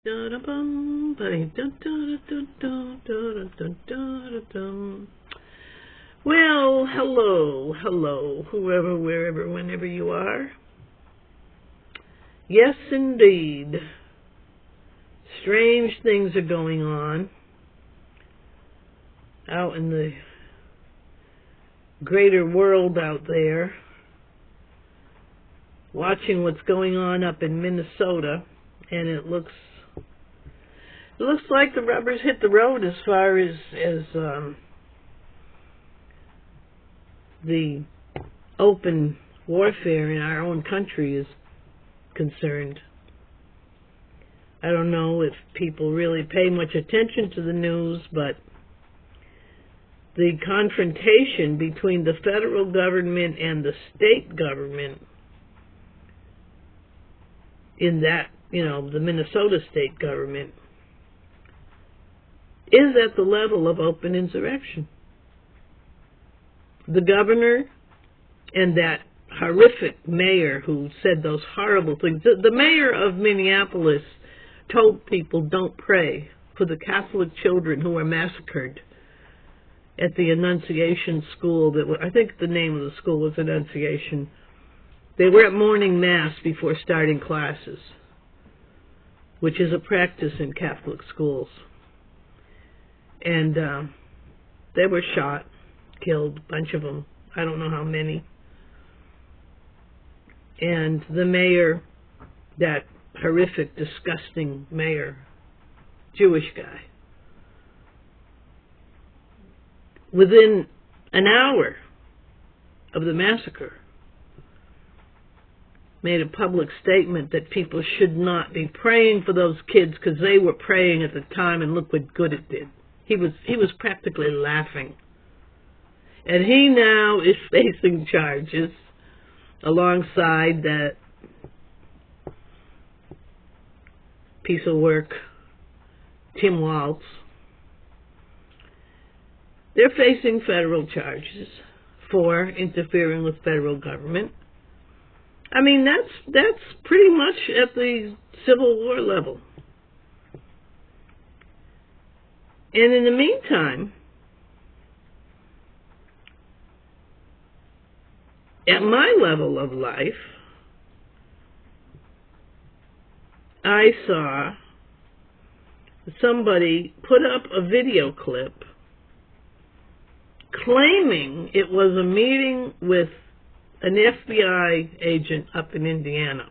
Well, hello, whoever, wherever, whenever you are. Yes, indeed. Strange things are going on out in the greater world out there. Watching what's going on up in Minnesota, and it looks like the rubber's hit the road as far as the open warfare in our own country is concerned. I don't know if people really pay much attention to the news, but the confrontation between the federal government and the state government in that, the Minnesota state government is at the level of open insurrection. The governor and that horrific mayor who said those horrible things. The mayor of Minneapolis told people don't pray for the Catholic children who were massacred at the Annunciation School. I think the name of the school was Annunciation. They were at morning mass before starting classes, which is a practice in Catholic schools. And they were shot, killed, a bunch of them. I don't know how many. And the mayor, that horrific, disgusting mayor, Jewish guy, within an hour of the massacre, made a public statement that people should not be praying for those kids because they were praying at the time, and look what good it did. He was practically laughing. And he now is facing charges alongside that piece of work, Tim Walz. They're facing federal charges for interfering with federal government. I mean, that's pretty much at the Civil War level. And in the meantime, at my level of life, I saw somebody put up a video clip claiming it was a meeting with an FBI agent up in Indiana.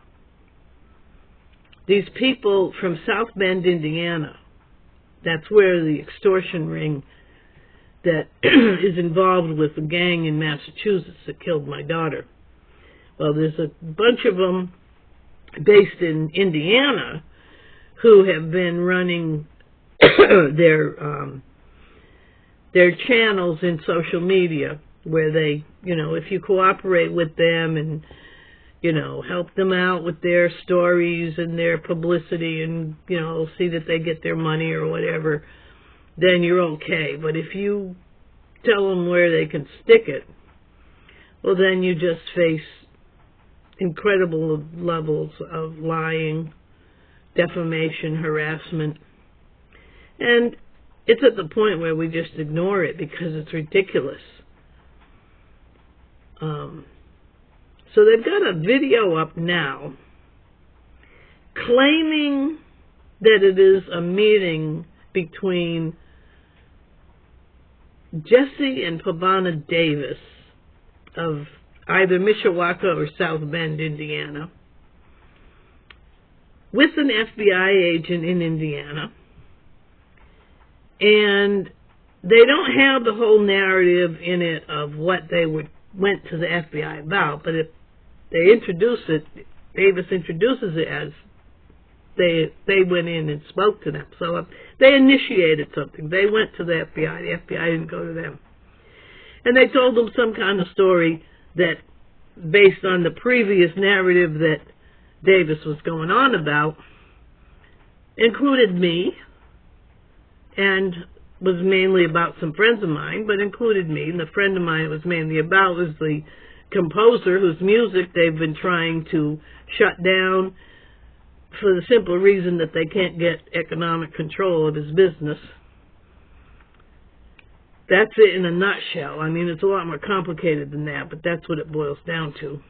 These people from South Bend, Indiana, that's where the extortion ring that is involved with the gang in Massachusetts that killed my daughter. Well, there's a bunch of them based in Indiana who have been running their channels in social media where they, if you cooperate with them and, help them out with their stories and their publicity and, see that they get their money or whatever, then you're okay. But if you tell them where they can stick it, well, then you just face incredible levels of lying, defamation, harassment. And it's at the point where we just ignore it because it's ridiculous. So they've got a video up now claiming that it is a meeting between Jesse and Pavana Davis of either Mishawaka or South Bend, Indiana, with an FBI agent in Indiana. And they don't have the whole narrative in it of what they went to the FBI about, but if they introduce it, Davis introduces it as they went in and spoke to them. So they initiated something. They went to the FBI. The FBI didn't go to them. And they told them some kind of story that, based on the previous narrative that Davis was going on about, included me and was mainly about some friends of mine, but included me. And the friend of mine it was mainly about was the composer whose music they've been trying to shut down for the simple reason that they can't get economic control of his business. That's it in a nutshell. I mean, it's a lot more complicated than that, but that's what it boils down to.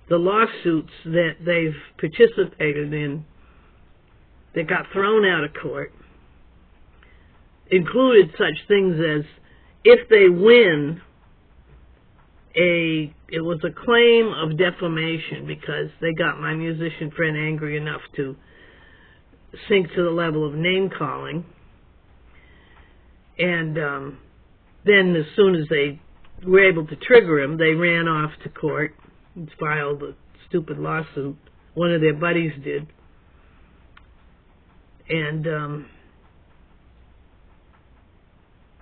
The lawsuits that they've participated in that got thrown out of court included such things as, if they win, it was a claim of defamation because they got my musician friend angry enough to sink to the level of name-calling. And then as soon as they were able to trigger him, they ran off to court and filed a stupid lawsuit. One of their buddies did. And,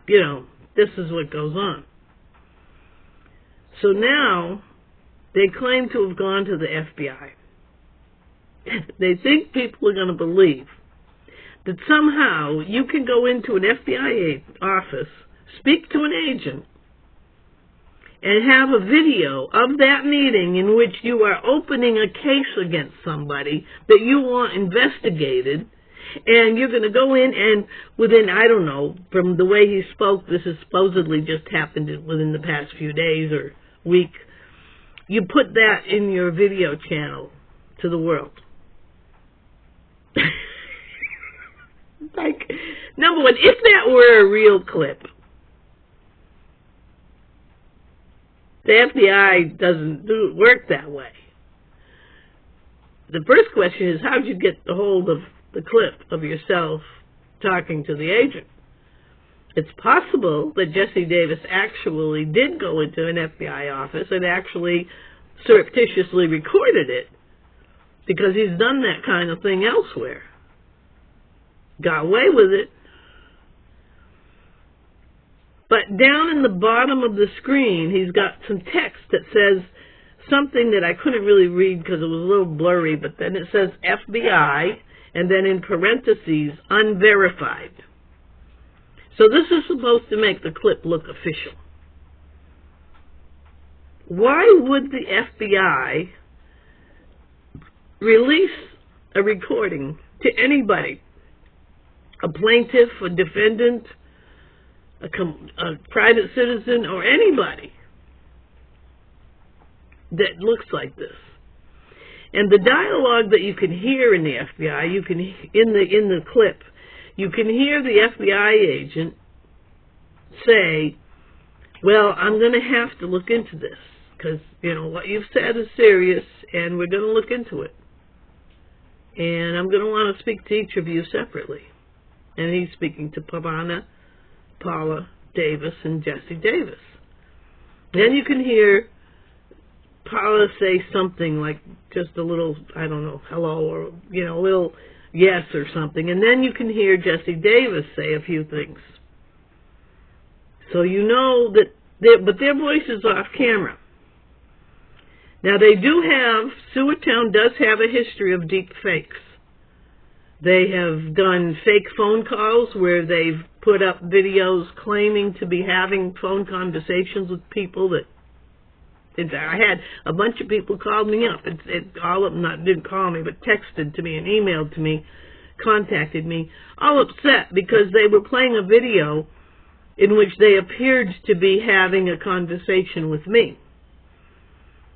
you know, this is what goes on. So now they claim to have gone to the FBI. They think people are going to believe that somehow you can go into an FBI office, speak to an agent, and have a video of that meeting in which you are opening a case against somebody that you want investigated, and you're going to go in and within, I don't know, from the way he spoke, this has supposedly just happened within the past few days or week, you put that in your video channel to the world. Like, number one, if that were a real clip, the FBI doesn't work that way. The first question is, how did you get the hold of the clip of yourself talking to the agent? It's possible that Jesse Davis actually did go into an FBI office and actually surreptitiously recorded it, because he's done that kind of thing elsewhere. Got away with it. But down in the bottom of the screen, he's got some text that says something that I couldn't really read because it was a little blurry, but then it says FBI, and then in parentheses, unverified. So this is supposed to make the clip look official. Why would the FBI release a recording to anybody? A plaintiff, a defendant, a private citizen, or anybody that looks like this. And the dialogue that you can hear in the FBI, you can in the clip, you can hear the FBI agent say, well, I'm going to have to look into this because, you know, what you've said is serious and we're going to look into it. And I'm going to want to speak to each of you separately. And he's speaking to Pavana Davis and Jesse Davis. Then you can hear Paula say something like just a little, I don't know, hello, or, you know, a little yes or something. And then you can hear Jesse Davis say a few things. So you know that, but their voice is off camera. Now they do have, Sewardtown does have a history of deep fakes. They have done fake phone calls where they've put up videos claiming to be having phone conversations with people that, I had a bunch of people called me up. All of them didn't call me, but texted to me and emailed to me, contacted me, all upset because they were playing a video in which they appeared to be having a conversation with me.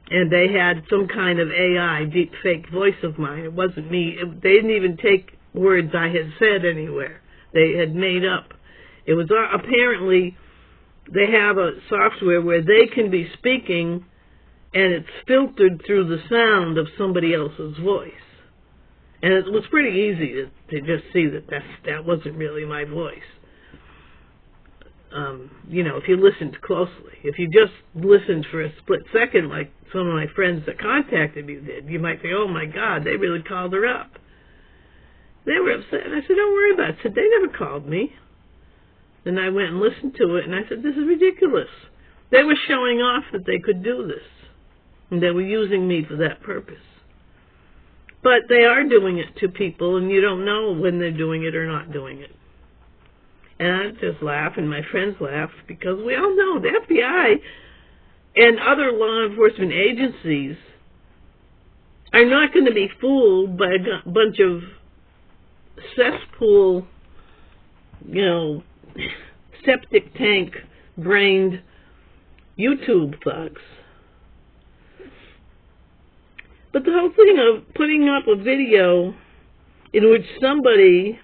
And they had some kind of AI, deep fake voice of mine. It wasn't me. They didn't even take words I had said anywhere. They had made up. It was apparently, they have a software where they can be speaking and it's filtered through the sound of somebody else's voice. And it was pretty easy to just see that that wasn't really my voice. You know, if you listened closely. If you just listened for a split second, like some of my friends that contacted me did, you might think, oh my God, they really called her up. They were upset, and I said, don't worry about it. I said, they never called me. Then I went and listened to it, and I said, this is ridiculous. They were showing off that they could do this, and they were using me for that purpose. But they are doing it to people, and you don't know when they're doing it or not doing it. And I just laugh, and my friends laugh, because we all know the FBI and other law enforcement agencies are not going to be fooled by a bunch of cesspool, septic tank brained YouTube thugs. But the whole thing of putting up a video in which somebody,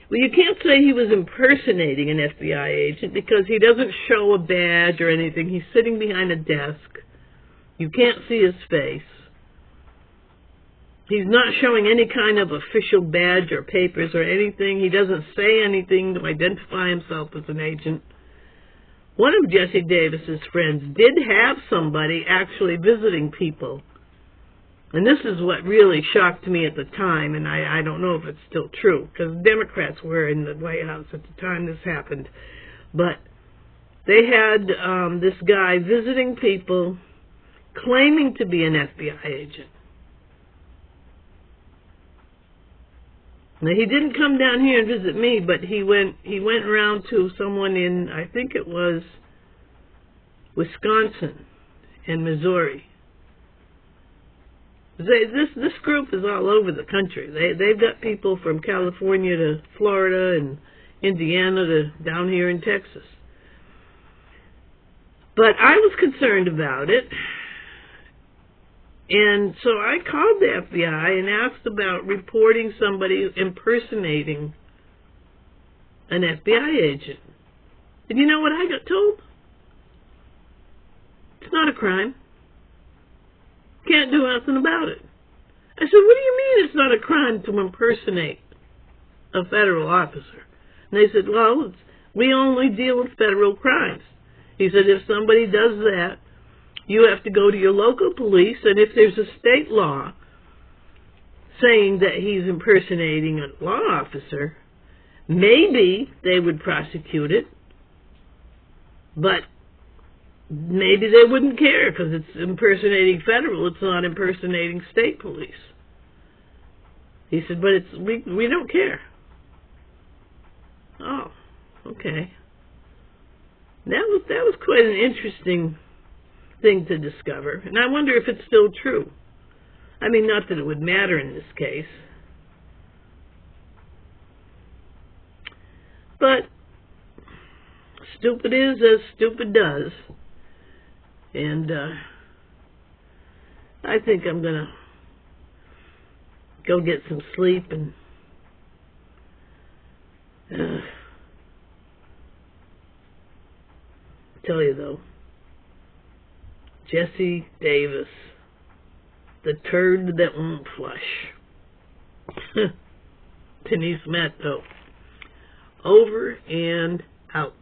well, you can't say he was impersonating an FBI agent because he doesn't show a badge or anything. He's sitting behind a desk. You can't see his face. He's not showing any kind of official badge or papers or anything. He doesn't say anything to identify himself as an agent. One of Jesse Davis's friends did have somebody actually visiting people. And this is what really shocked me at the time, and I don't know if it's still true, because Democrats were in the White House at the time this happened. But they had this guy visiting people, claiming to be an FBI agent. Now, he didn't come down here and visit me, but he went around to someone in, I think it was Wisconsin and Missouri. This group is all over the country. They've got people from California to Florida and Indiana to down here in Texas. But I was concerned about it. And so I called the FBI and asked about reporting somebody impersonating an FBI agent. And you know what I got told? It's not a crime. Can't do nothing about it. I said, what do you mean it's not a crime to impersonate a federal officer? And they said, well, we only deal with federal crimes. He said, if somebody does that, you have to go to your local police, and if there's a state law saying that he's impersonating a law officer, maybe they would prosecute it, but maybe they wouldn't care because it's impersonating federal, it's not impersonating state police. He said, but we don't care. Oh, okay. That was quite an interesting thing to discover, and I wonder if it's still true. I mean, not that it would matter in this case, but stupid is as stupid does, and I think I'm gonna go get some sleep and tell you though, Jesse Davis, the turd that won't flush. Denise Matto, over and out.